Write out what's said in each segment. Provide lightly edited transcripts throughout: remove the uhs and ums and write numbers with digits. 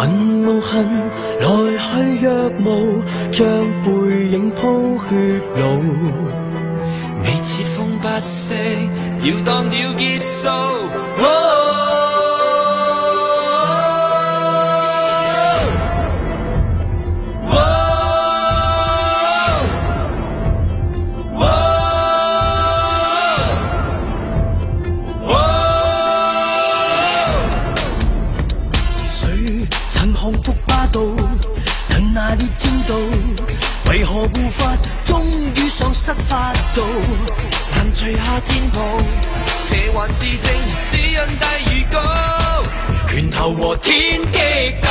雲無痕來去若無，將背影鋪血路。未切風不息，搖蕩了結束。能拿捏戰道，為何護法終於喪失法度？能除下戰袍，邪還是正，只因低與高，拳頭和天激鬥，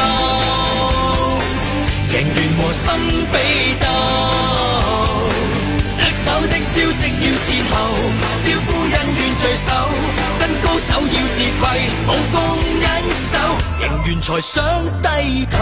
贏亂和生比鬥，得手的招式要善後，招呼恩怨聚首，真高手要自愧，武功忍手，贏完才想低頭。